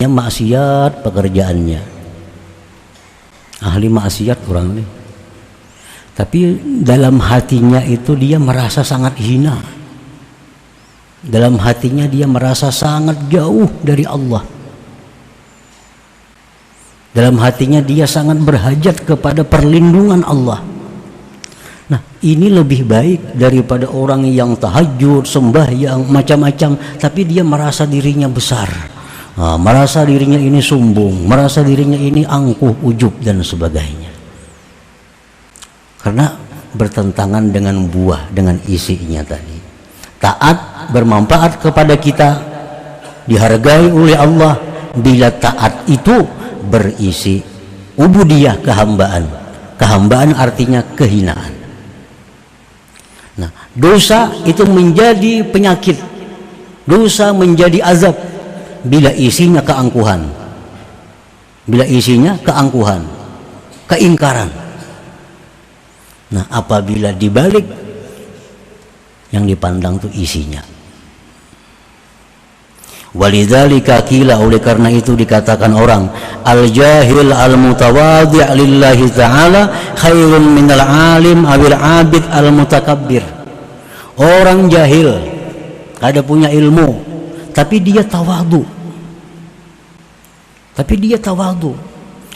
maksiat pekerjaannya, ahli maksiat orang nih. Tapi dalam hatinya itu dia merasa sangat hina. Dalam hatinya dia merasa sangat jauh dari Allah. Dalam hatinya dia sangat berhajat kepada perlindungan Allah. Nah, ini lebih baik daripada orang yang tahajud, sembahyang, macam-macam, tapi dia merasa dirinya besar, merasa dirinya ini sombong, merasa dirinya ini angkuh, ujub dan sebagainya. Karena bertentangan dengan buah, dengan isinya tadi. Taat bermanfaat kepada kita, dihargai oleh Allah bila taat itu berisi ubudiyah, kehambaan. Kehambaan artinya kehinaan. Nah, dosa itu menjadi penyakit, dosa menjadi azab bila isinya keangkuhan, bila isinya keangkuhan, keingkaran. Nah, apabila dibalik yang dipandang itu isinya. Walidzalika qila, oleh karena itu dikatakan orang al-jahil al-mutawadhi' lillahi ta'ala khairun minal alim awil abid al-mutakabbir. Orang jahil, kada punya ilmu, tapi dia tawadhu.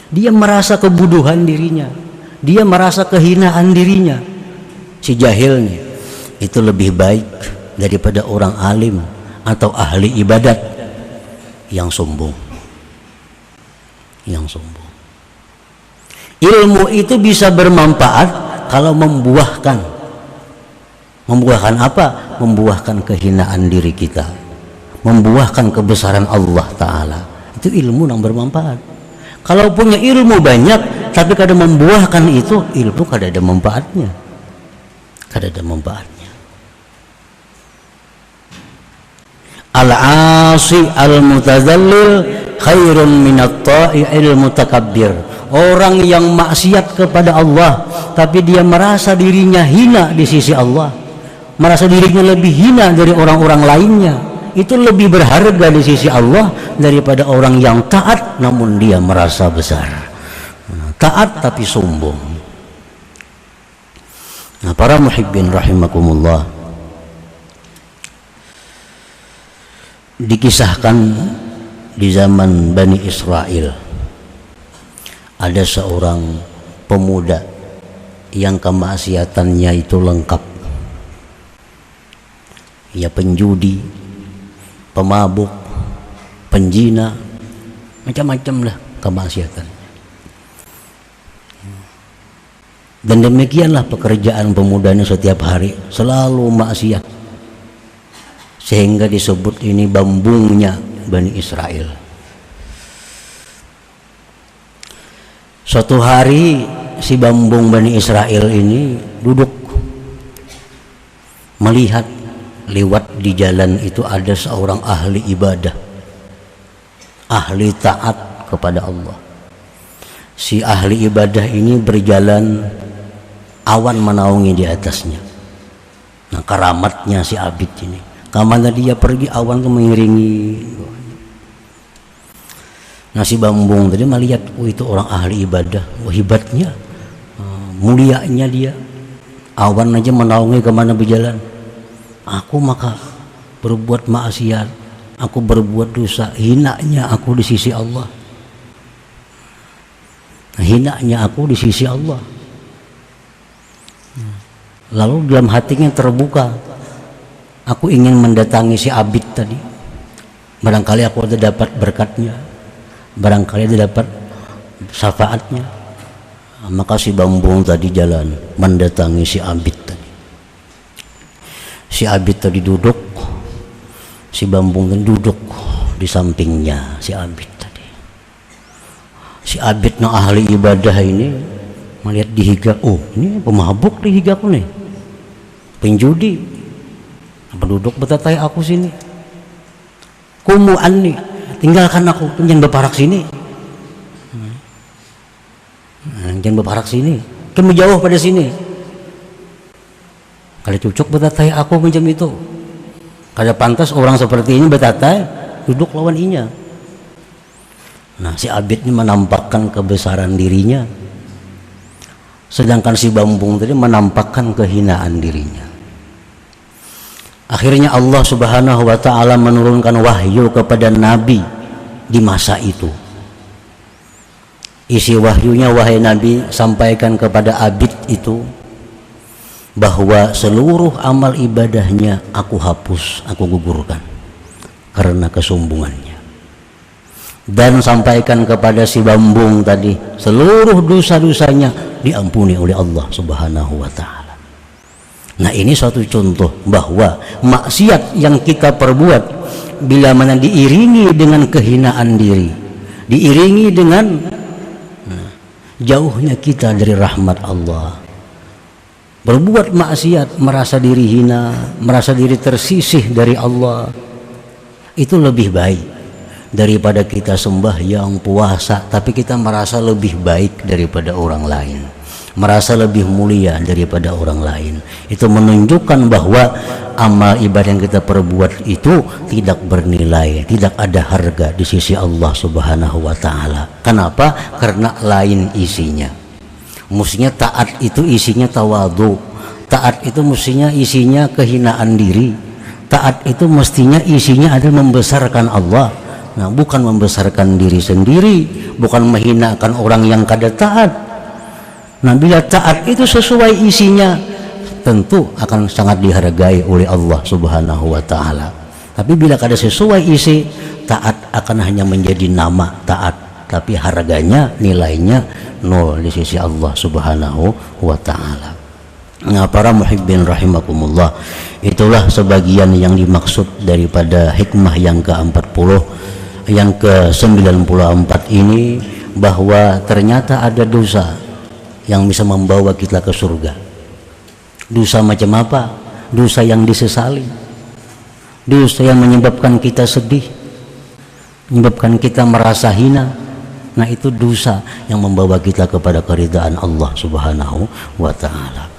Dia merasa kebuduhan dirinya, dia merasa kehinaan dirinya. Si jahil nih itu lebih baik daripada orang alim atau ahli ibadat yang sombong. Ilmu itu bisa bermanfaat kalau membuahkan apa? Membuahkan kehinaan diri kita, membuahkan kebesaran Allah Ta'ala. Itu ilmu yang bermanfaat. Kalau punya ilmu banyak tapi kada membuahkan itu, ilmu kada ada manfaatnya. Al-asi al-mutazallil khairun minat ta'i'il mutakabbir. Orang yang maksiat kepada Allah tapi dia merasa dirinya hina di sisi Allah, merasa dirinya lebih hina dari orang-orang lainnya, itu lebih berharga di sisi Allah daripada orang yang taat namun dia merasa besar. Taat tapi sombong. Nah, para muhibbin rahimakumullah, dikisahkan di zaman Bani Israel ada seorang pemuda yang kemaksiatannya itu lengkap. Ya, penjudi, pemabuk, penjina, macam-macam lah kemaksiatan. Dan demikianlah pekerjaan pemudanya setiap hari, selalu maksiat, sehingga disebut ini bambungnya Bani Israel. Suatu hari si bambung Bani Israel ini duduk melihat lewat di jalan itu ada seorang ahli ibadah, ahli taat kepada Allah. Si ahli ibadah ini berjalan, awan menaungi di atasnya. Nah, keramatnya si abid ini, kemana dia pergi awan itu mengiringi. Nah, si bambung tadi melihat, oh itu orang ahli ibadah, oh hebatnya, mulianya dia, awan aja menaungi kemana berjalan. Aku maka berbuat maksiat, aku berbuat dosa, hinanya aku di sisi Allah. Hinanya aku di sisi Allah. Lalu dalam hatinya terbuka, aku ingin mendatangi si abid tadi, barangkali aku ada dapat berkatnya, barangkali ada dapat syafaatnya. Maka si bambung tadi jalan mendatangi si abid tadi. Si abid tadi duduk, si bambung tadi duduk di sampingnya si abid tadi. Si abid no ahli ibadah ini melihat dihiga, oh ini pemabuk dihigaku nih, penjudi, penduduk betatai aku sini, kumuan nih, tinggalkan aku, jangan berparak sini, jangan berparak sini, kamu jauh pada sini. Kalau cucuk betatai aku macam itu, kalau pantas orang seperti ini betatai duduk lawan inya. Nah, si Abid ini menampakkan kebesaran dirinya, sedangkan si Bambung tadi menampakkan kehinaan dirinya. Akhirnya Allah Subhanahu wa ta'ala menurunkan wahyu kepada Nabi di masa itu. Isi wahyunya, wahai Nabi, sampaikan kepada Abid itu bahwa seluruh amal ibadahnya aku hapus, aku gugurkan karena kesombongannya. Dan sampaikan kepada si Bambung tadi, seluruh dosa-dosanya diampuni oleh Allah Subhanahu wa ta'ala. Nah, ini suatu contoh bahwa maksiat yang kita perbuat bila mana diiringi dengan kehinaan diri, diiringi dengan jauhnya kita dari rahmat Allah, berbuat maksiat, merasa diri hina, merasa diri tersisih dari Allah, itu lebih baik daripada kita sembahyang puasa tapi kita merasa lebih baik daripada orang lain, merasa lebih mulia daripada orang lain. Itu menunjukkan bahwa amal ibadah yang kita perbuat itu tidak bernilai, tidak ada harga di sisi Allah Subhanahu wa ta'ala. Kenapa? Karena lain isinya. Mestinya taat itu isinya tawadhu, taat itu mestinya isinya kehinaan diri, taat itu mestinya isinya adalah membesarkan Allah. Nah, bukan membesarkan diri sendiri, bukan menghinakan orang yang kada taat. Nah, bila taat itu sesuai isinya, tentu akan sangat dihargai oleh Allah Subhanahu wa ta'ala. Tapi bila kada sesuai isi, taat akan hanya menjadi nama taat, tapi harganya, nilainya nol di sisi Allah Subhanahu wa ta'ala. Nah, para muhibbin rahimakumullah, itulah sebagian yang dimaksud daripada hikmah yang ke-40, yang ke-94 ini, bahwa ternyata ada dosa yang bisa membawa kita ke surga. Dosa macam apa? Dosa yang disesali, dosa yang menyebabkan kita sedih, menyebabkan kita merasa hina. Nah, itu dosa yang membawa kita kepada keridhaan Allah Subhanahu wa ta'ala.